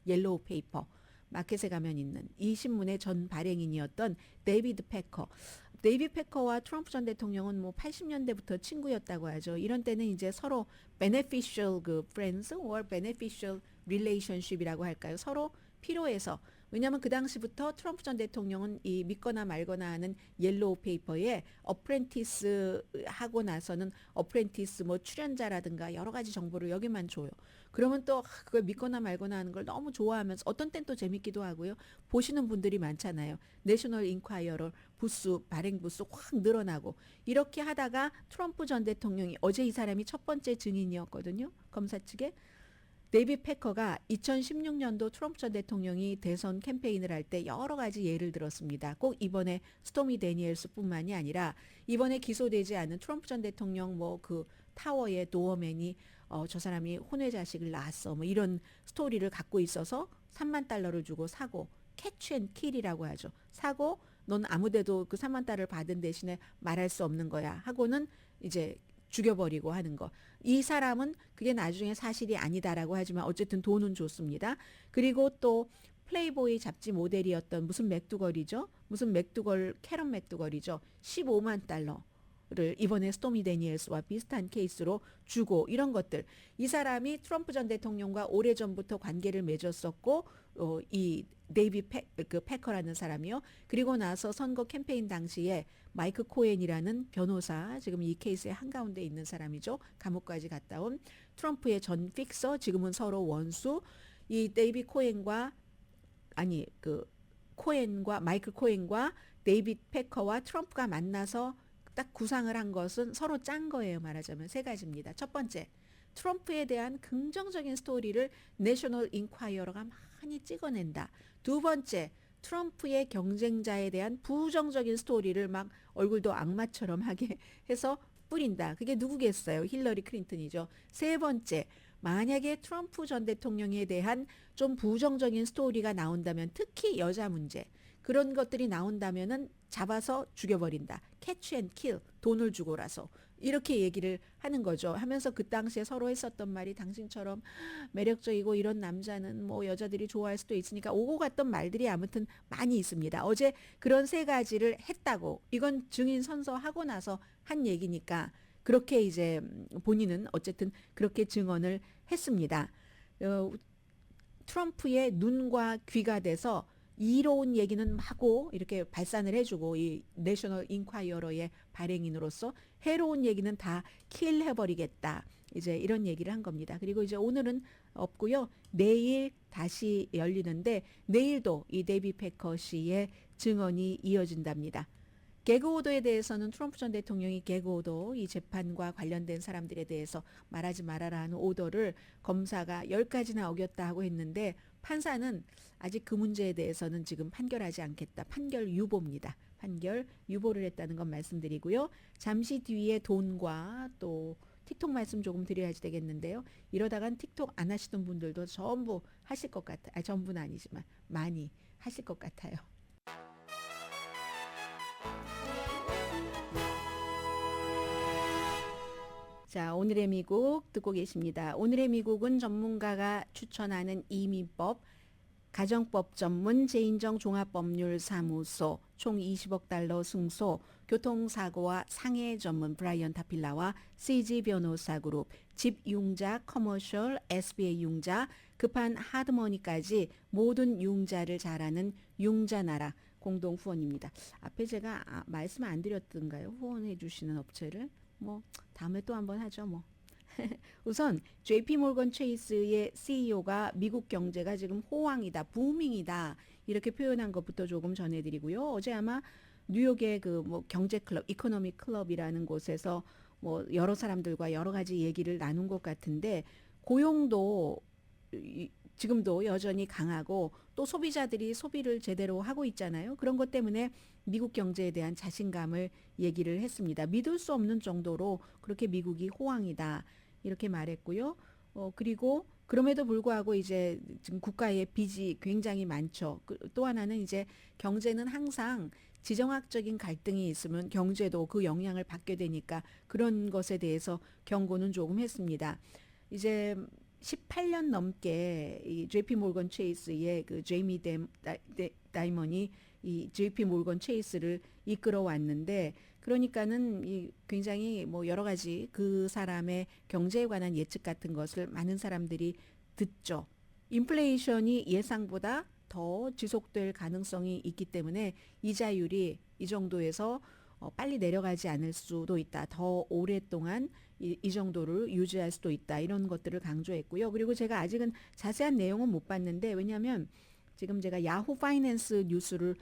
옐로우 페이퍼 마켓에 가면 있는 이 신문의 전 발행인이었던 데이비드 패커. 데이비드 패커와 트럼프 전 대통령은 뭐 80년대부터 친구였다고 하죠. 이런 때는 이제 서로 beneficial 그 friends or beneficial relationship이라고 할까요? 서로 필요해서. 왜냐하면 그 당시부터 트럼프 전 대통령은 이 믿거나 말거나 하는 옐로우 페이퍼에 어프렌티스 하고 나서는 어프렌티스 뭐 출연자라든가 여러 가지 정보를 여기만 줘요. 그러면 또 그걸 믿거나 말거나 하는 걸 너무 좋아하면서 어떤 땐 또 재밌기도 하고요. 보시는 분들이 많잖아요. 내셔널 인콰이어러 부수 발행 부수 확 늘어나고 이렇게 하다가 트럼프 전 대통령이 어제 이 사람이 첫 번째 증인이었거든요. 검사 측에. 데이비드 패커가 2016년도 트럼프 전 대통령이 대선 캠페인을 할 때 여러 가지 예를 들었습니다. 꼭 이번에 스토미 데니엘스뿐만이 아니라 이번에 기소되지 않은 트럼프 전 대통령 뭐 그 타워의 도어맨이 저 사람이 혼외 자식을 낳았어 뭐 이런 스토리를 갖고 있어서 3만 달러를 주고 사고 캐치 앤 킬이라고 하죠. 사고 넌 아무데도 그 3만 달러를 받은 대신에 말할 수 없는 거야 하고는 이제 죽여버리고 하는 거. 이 사람은 그게 나중에 사실이 아니다라고 하지만 어쨌든 돈은 줬습니다. 그리고 또 플레이보이 잡지 모델이었던 무슨 맥두걸이죠. 무슨 맥두걸, 캐런 맥두걸이죠. 15만 달러를 이번에 스토미 데니엘스와 비슷한 케이스로 주고 이런 것들. 이 사람이 트럼프 전 대통령과 오래전부터 관계를 맺었었고 이 그 패커라는 사람이요. 그리고 나서 선거 캠페인 당시에 마이크 코엔이라는 변호사, 지금 이 케이스의 한가운데 있는 사람이죠. 감옥까지 갔다 온 트럼프의 전 픽서, 지금은 서로 원수. 이 데이비 코엔과 코엔과 마이클 코엔과 데이비드 패커와 트럼프가 만나서 딱 구상을 한 것은 서로 짠 거예요. 말하자면 세 가지입니다. 첫 번째, 트럼프에 대한 긍정적인 스토리를 내셔널 인콰이어러가 많이 찍어낸다. 두 번째, 트럼프의 경쟁자에 대한 부정적인 스토리를 막 얼굴도 악마처럼 하게 해서 뿌린다. 그게 누구겠어요? 힐러리 클린턴이죠. 세 번째, 만약에 트럼프 전 대통령에 대한 좀 부정적인 스토리가 나온다면 특히 여자 문제 그런 것들이 나온다면은 잡아서 죽여버린다. 캐치 앤 킬, 돈을 주고라서. 이렇게 얘기를 하는 거죠. 하면서 그 당시에 서로 했었던 말이 당신처럼 매력적이고 이런 남자는 뭐 여자들이 좋아할 수도 있으니까 오고 갔던 말들이 아무튼 많이 있습니다. 어제 그런 세 가지를 했다고. 이건 증인 선서하고 나서 한 얘기니까 그렇게 이제 본인은 어쨌든 그렇게 증언을 했습니다. 트럼프의 눈과 귀가 돼서 이로운 얘기는 마구 이렇게 발산을 해주고 이 내셔널 인콰이어러의 발행인으로서 해로운 얘기는 다 킬해버리겠다. 이제 이런 얘기를 한 겁니다. 그리고 이제 오늘은 없고요. 내일 다시 열리는데 내일도 이 데이비 패커 씨의 증언이 이어진답니다. 개그 오더에 대해서는 트럼프 전 대통령이 개그 오더 이 재판과 관련된 사람들에 대해서 말하지 말아라 하는 오더를 검사가 10가지나 어겼다 하고 했는데 판사는 아직 그 문제에 대해서는 지금 판결하지 않겠다. 판결 유보입니다. 판결 유보를 했다는 건 말씀드리고요. 잠시 뒤에 돈과 또 틱톡 말씀 조금 드려야 되겠는데요. 이러다간 틱톡 안 하시던 분들도 전부 하실 것 같아요. 전부는 아니지만 많이 하실 것 같아요. 자, 오늘의 미국 듣고 계십니다. 오늘의 미국은 전문가가 추천하는 이민법, 가정법 전문 제인정 종합법률사무소, 총 20억 달러 승소, 교통사고와 상해 전문 브라이언 타필라와 CG 변호사 그룹, 집융자, 커머셜, SBA 융자, 급한 하드머니까지 모든 융자를 잘하는 융자나라 공동 후원입니다. 앞에 제가 말씀 안 드렸던가요? 후원해 주시는 업체를? 뭐 다음에 또 한번 하죠 뭐. 우선 JP 몰건 체이스의 CEO가 미국 경제가 지금 호황이다, 부밍이다 이렇게 표현한 것부터 조금 전해드리고요. 어제 아마 뉴욕의 그 뭐 경제 클럽, 이코노미 클럽이라는 곳에서 뭐 여러 사람들과 여러 가지 얘기를 나눈 것 같은데 고용도 지금도 여전히 강하고 또 소비자들이 소비를 제대로 하고 있잖아요. 그런 것 때문에 미국 경제에 대한 자신감을 얘기를 했습니다. 믿을 수 없는 정도로 그렇게 미국이 호황이다 이렇게 말했고요. 그리고 그럼에도 불구하고 이제 지금 국가의 빚이 굉장히 많죠. 또 하나는 이제 경제는 항상 지정학적인 갈등이 있으면 경제도 그 영향을 받게 되니까 그런 것에 대해서 경고는 조금 했습니다. 이제 18년 넘게 이 JP 모건 체이스의 그 제이미 다이먼이 이 JP 모건 체이스를 이끌어 왔는데 그러니까는 이 굉장히 뭐 여러 가지 그 사람의 경제에 관한 예측 같은 것을 많은 사람들이 듣죠. 인플레이션이 예상보다 더 지속될 가능성이 있기 때문에 이자율이 이 정도에서 빨리 내려가지 않을 수도 있다. 더 오랫동안 이 정도를 유지할 수도 있다. 이런 것들을 강조했고요. 그리고 제가 아직은 자세한 내용은 못 봤는데 왜냐하면 지금 제가 야후 파이낸스 뉴스를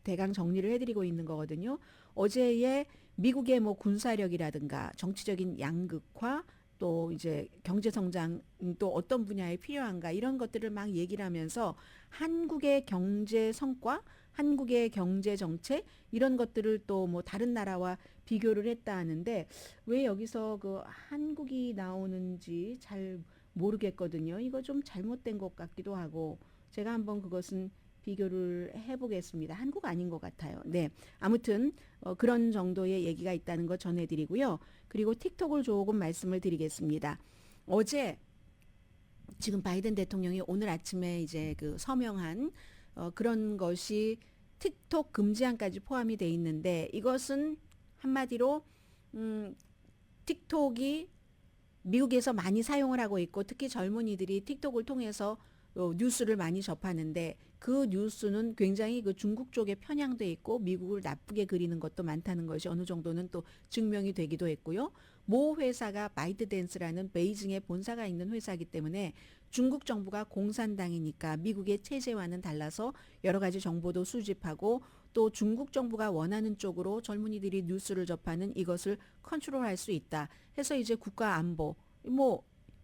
대강 정리를 해드리고 있는 거거든요. 어제의 미국의 뭐 군사력이라든가 정치적인 양극화 또 이제 경제 성장 또 어떤 분야에 필요한가 이런 것들을 막 얘기를 하면서 한국의 경제 성과, 한국의 경제 정책 이런 것들을 또 뭐 다른 나라와 비교를 했다 하는데 왜 여기서 그 한국이 나오는지 잘 모르겠거든요. 이거 좀 잘못된 것 같기도 하고 제가 한번 그것은 비교를 해보겠습니다. 한국 아닌 것 같아요. 네, 아무튼 그런 정도의 얘기가 있다는 거 전해드리고요. 그리고 틱톡을 조금 말씀을 드리겠습니다. 어제 지금 바이든 대통령이 오늘 아침에 이제 그 서명한 그런 것이 틱톡 금지안까지 포함이 돼 있는데 이것은 한마디로 틱톡이 미국에서 많이 사용을 하고 있고 특히 젊은이들이 틱톡을 통해서 뉴스를 많이 접하는데 그 뉴스는 굉장히 그 중국 쪽에 편향돼 있고 미국을 나쁘게 그리는 것도 많다는 것이 어느 정도는 또 증명이 되기도 했고요. 모 회사가 바이트댄스라는 베이징에 본사가 있는 회사이기 때문에 중국 정부가 공산당이니까 미국의 체제와는 달라서 여러 가지 정보도 수집하고 또 중국 정부가 원하는 쪽으로 젊은이들이 뉴스를 접하는 이것을 컨트롤할 수 있다 해서 이제 국가 안보 뭐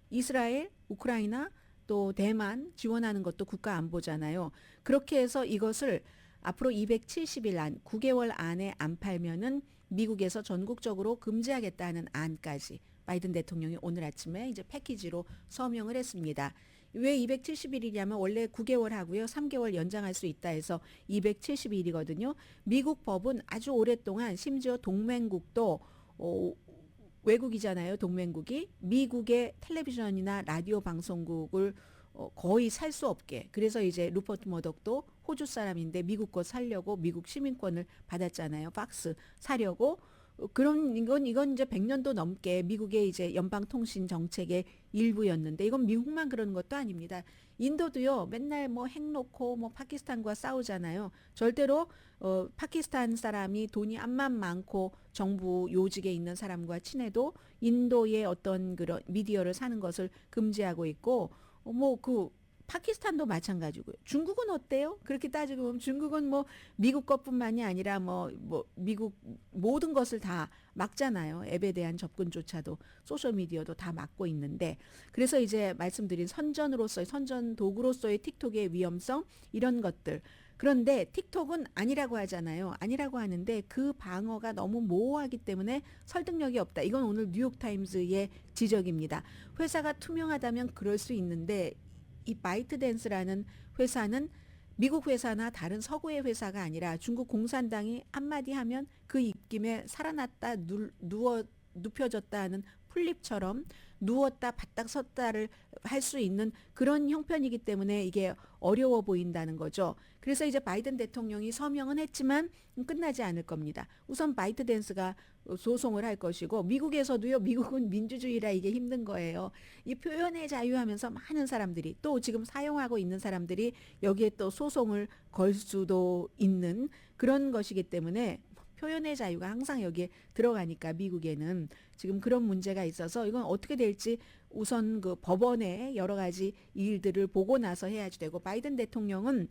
이스라엘, 우크라이나 또 대만 지원하는 것도 국가 안보잖아요. 그렇게 해서 이것을 앞으로 270일 안, 9개월 안에 안 팔면은 미국에서 전국적으로 금지하겠다는 안까지 바이든 대통령이 오늘 아침에 이제 패키지로 서명을 했습니다. 왜 270일이냐면 원래 9개월 하고요. 3개월 연장할 수 있다 해서 270일이거든요. 미국 법은 아주 오랫동안 심지어 동맹국도 외국이잖아요. 동맹국이 미국의 텔레비전이나 라디오 방송국을 거의 살 수 없게 그래서 이제 루퍼트 머덕도 호주 사람인데 미국 거 살려고 미국 시민권을 받았잖아요. 팍스 사려고 그런 이건 이제 100년도 넘게 미국의 이제 연방통신 정책의 일부였는데 이건 미국만 그러는 것도 아닙니다. 인도도요. 맨날 뭐 핵 놓고 뭐 파키스탄과 싸우잖아요. 절대로 파키스탄 사람이 돈이 암만 많고 정부 요직에 있는 사람과 친해도 인도의 어떤 그런 미디어를 사는 것을 금지하고 있고 뭐 그 파키스탄도 마찬가지고요. 중국은 어때요? 그렇게 따지고 보면 중국은 뭐 미국 것뿐만이 아니라 뭐 미국 모든 것을 다 막잖아요. 앱에 대한 접근조차도 소셜미디어도 다 막고 있는데 그래서 이제 말씀드린 선전 도구로서의 틱톡의 위험성 이런 것들 그런데 틱톡은 아니라고 하잖아요. 아니라고 하는데 그 방어가 너무 모호하기 때문에 설득력이 없다. 이건 오늘 뉴욕타임즈의 지적입니다. 회사가 투명하다면 그럴 수 있는데 이 바이트댄스라는 회사는 미국 회사나 다른 서구의 회사가 아니라 중국 공산당이 한마디 하면 그 입김에 살아났다 눕혀졌다 하는 풀립처럼 누웠다 바닥 섰다를 할 수 있는 그런 형편이기 때문에 이게 어려워 보인다는 거죠. 그래서 이제 바이든 대통령이 서명은 했지만 끝나지 않을 겁니다. 우선 바이트댄스가 소송을 할 것이고 미국에서도요. 미국은 민주주의라 이게 힘든 거예요. 이 표현의 자유하면서 많은 사람들이 또 지금 사용하고 있는 사람들이 여기에 또 소송을 걸 수도 있는 그런 것이기 때문에 표현의 자유가 항상 여기에 들어가니까 미국에는 지금 그런 문제가 있어서 이건 어떻게 될지 우선 그 법원의 여러 가지 일들을 보고 나서 해야지 되고 바이든 대통령은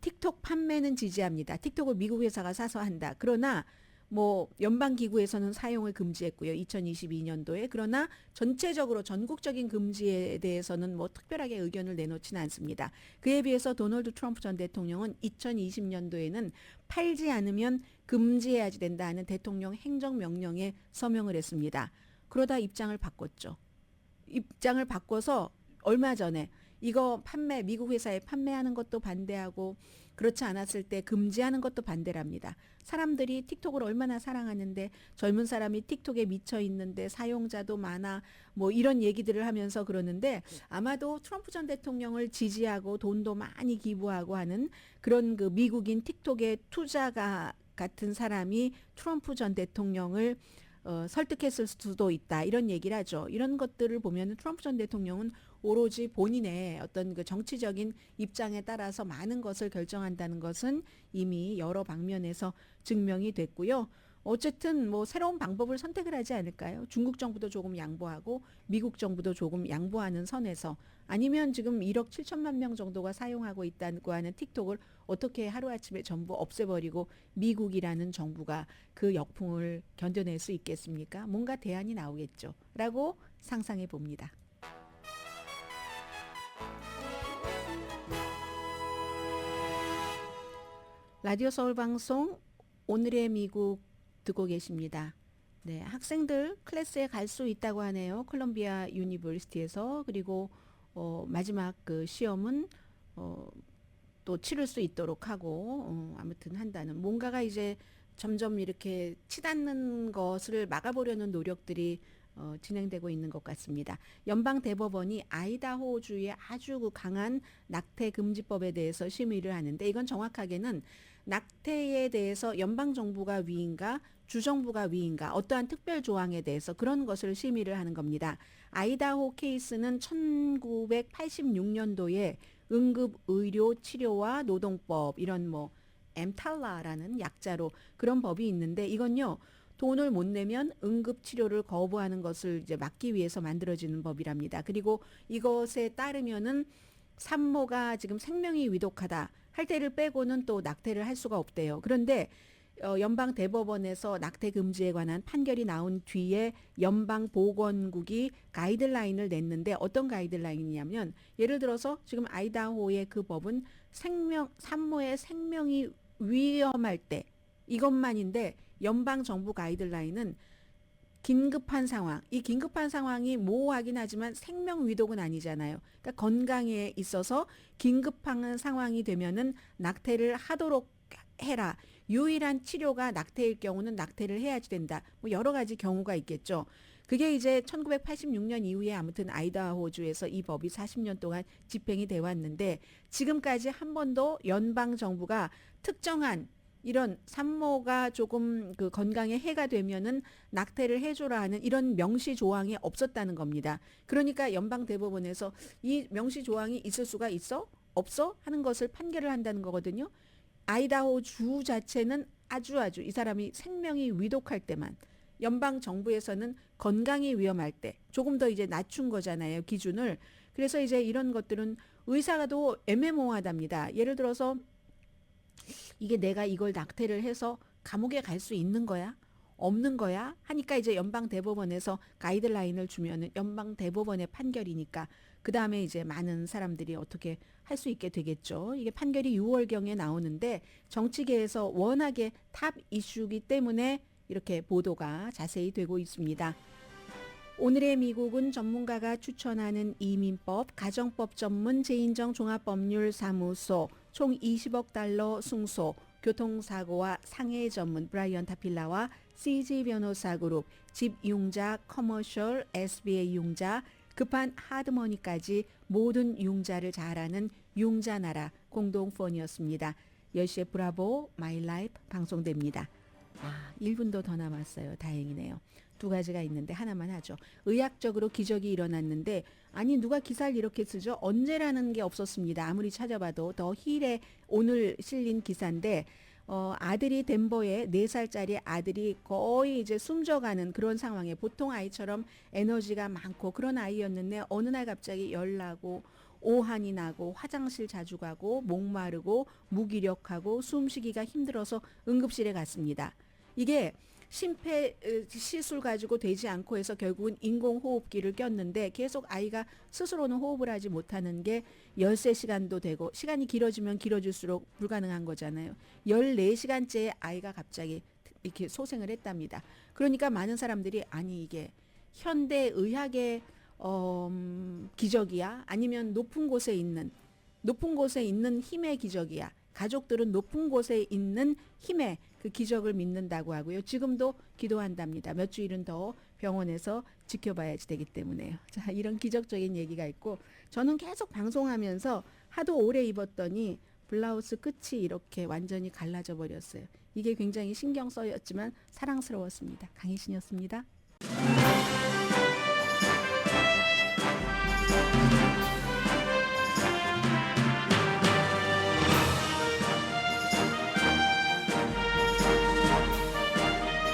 틱톡 판매는 지지합니다. 틱톡을 미국 회사가 사서 한다. 그러나 뭐 연방기구에서는 사용을 금지했고요. 2022년도에. 그러나 전체적으로 전국적인 금지에 대해서는 뭐 특별하게 의견을 내놓지는 않습니다. 그에 비해서 도널드 트럼프 전 대통령은 2020년도에는 팔지 않으면 금지해야지 된다 하는 대통령 행정명령에 서명을 했습니다. 그러다 입장을 바꿨죠. 입장을 바꿔서 얼마 전에 이거 미국 회사에 판매하는 것도 반대하고 그렇지 않았을 때 금지하는 것도 반대랍니다. 사람들이 틱톡을 얼마나 사랑하는데 젊은 사람이 틱톡에 미쳐 있는데 사용자도 많아 뭐 이런 얘기들을 하면서 그러는데 아마도 트럼프 전 대통령을 지지하고 돈도 많이 기부하고 하는 그런 그 미국인 틱톡의 투자가 같은 사람이 트럼프 전 대통령을 설득했을 수도 있다 이런 얘기를 하죠. 이런 것들을 보면 트럼프 전 대통령은 오로지 본인의 어떤 그 정치적인 입장에 따라서 많은 것을 결정한다는 것은 이미 여러 방면에서 증명이 됐고요. 어쨌든 뭐 새로운 방법을 선택을 하지 않을까요? 중국 정부도 조금 양보하고 미국 정부도 조금 양보하는 선에서 아니면 지금 1억 7천만 명 정도가 사용하고 있다고 하는 틱톡을 어떻게 하루아침에 전부 없애버리고 미국이라는 정부가 그 역풍을 견뎌낼 수 있겠습니까? 뭔가 대안이 나오겠죠. 라고 상상해 봅니다. 라디오 서울 방송 오늘의 미국 듣고 계십니다. 네, 학생들 클래스에 갈 수 있다고 하네요. 콜롬비아 유니버시티에서. 그리고 마지막 그 시험은 또 치를 수 있도록 하고 아무튼 한다는 뭔가가 이제 점점 이렇게 치닫는 것을 막아보려는 노력들이 진행되고 있는 것 같습니다. 연방 대법원이 아이다호주의 아주 그 강한 낙태 금지법에 대해서 심의를 하는데 이건 정확하게는 낙태에 대해서 연방 정부가 위인가 주정부가 위인가 어떠한 특별 조항에 대해서 그런 것을 심의를 하는 겁니다. 아이다호 케이스는 1986년도에 응급의료치료와 노동법 이런 뭐 엠탈라라는 약자로 그런 법이 있는데 이건요. 돈을 못 내면 응급치료를 거부하는 것을 이제 막기 위해서 만들어지는 법이랍니다. 그리고 이것에 따르면은 산모가 지금 생명이 위독하다 할 때를 빼고는 또 낙태를 할 수가 없대요. 그런데 연방 대법원에서 낙태 금지에 관한 판결이 나온 뒤에 연방 보건국이 가이드라인을 냈는데 어떤 가이드라인이냐면 예를 들어서 지금 아이다호의 그 법은 산모의 생명이 위험할 때 이것만인데 연방 정부 가이드라인은 긴급한 상황, 이 긴급한 상황이 모호하긴 하지만 생명 위독은 아니잖아요. 그러니까 건강에 있어서 긴급한 상황이 되면은 낙태를 하도록 해라. 유일한 치료가 낙태일 경우는 낙태를 해야지 된다. 뭐 여러 가지 경우가 있겠죠. 그게 이제 1986년 이후에 아무튼 아이다호주에서 이 법이 40년 동안 집행이 돼 왔는데 지금까지 한 번도 연방 정부가 특정한 이런 산모가 조금 그 건강에 해가 되면은 낙태를 해줘라 하는 이런 명시 조항이 없었다는 겁니다. 그러니까 연방 대법원에서 이 명시 조항이 있을 수가 있어? 없어? 하는 것을 판결을 한다는 거거든요. 아이다호 주 자체는 아주 이 사람이 생명이 위독할 때만 연방 정부에서는 건강이 위험할 때 조금 더 이제 낮춘 거잖아요. 기준을. 그래서 이제 이런 것들은 의사가도 애매모호하답니다. 예를 들어서 이게 내가 이걸 낙태를 해서 감옥에 갈 수 있는 거야? 없는 거야? 하니까 이제 연방 대법원에서 가이드라인을 주면은 연방 대법원의 판결이니까 그 다음에 이제 많은 사람들이 어떻게 할 수 있게 되겠죠. 이게 판결이 6월경에 나오는데 정치계에서 워낙에 탑 이슈이기 때문에 이렇게 보도가 자세히 되고 있습니다. 오늘의 미국은 전문가가 추천하는 이민법, 가정법 전문 재인정 종합법률사무소, 총 20억 달러 승소, 교통사고와 상해 전문 브라이언 타필라와 CG 변호사 그룹, 집융자, 커머셜, SBA 융자, 급한 하드머니까지 모든 융자를 잘하는 융자나라 공동폰이었습니다. 10시에 브라보 마이 라이프 방송됩니다. 1분도 더 남았어요. 다행이네요. 두 가지가 있는데 하나만 하죠. 의학적으로 기적이 일어났는데 아니 누가 기사를 이렇게 쓰죠? 언제라는 게 없었습니다. 아무리 찾아봐도 더 힐에 오늘 실린 기사인데 아들이 덴버에 4살짜리 아들이 거의 이제 숨져가는 그런 상황에 보통 아이처럼 에너지가 많고 그런 아이였는데 어느 날 갑자기 열나고 오한이 나고 화장실 자주 가고 목마르고 무기력하고 숨쉬기가 힘들어서 응급실에 갔습니다. 이게 심폐 시술 가지고 되지 않고 해서 결국은 인공호흡기를 꼈는데 계속 아이가 스스로는 호흡을 하지 못하는 게 13시간도 되고 시간이 길어지면 길어질수록 불가능한 거잖아요. 14시간째 아이가 갑자기 이렇게 소생을 했답니다. 그러니까 많은 사람들이 아니 이게 현대 의학의 기적이야? 아니면 높은 곳에 있는 힘의 기적이야? 가족들은 높은 곳에 있는 힘의 그 기적을 믿는다고 하고요. 지금도 기도한답니다. 몇 주일은 더 병원에서 지켜봐야지 되기 때문에요. 자, 이런 기적적인 얘기가 있고, 저는 계속 방송하면서 하도 오래 입었더니 블라우스 끝이 이렇게 완전히 갈라져 버렸어요. 이게 굉장히 신경 써였지만 사랑스러웠습니다. 강혜신이었습니다.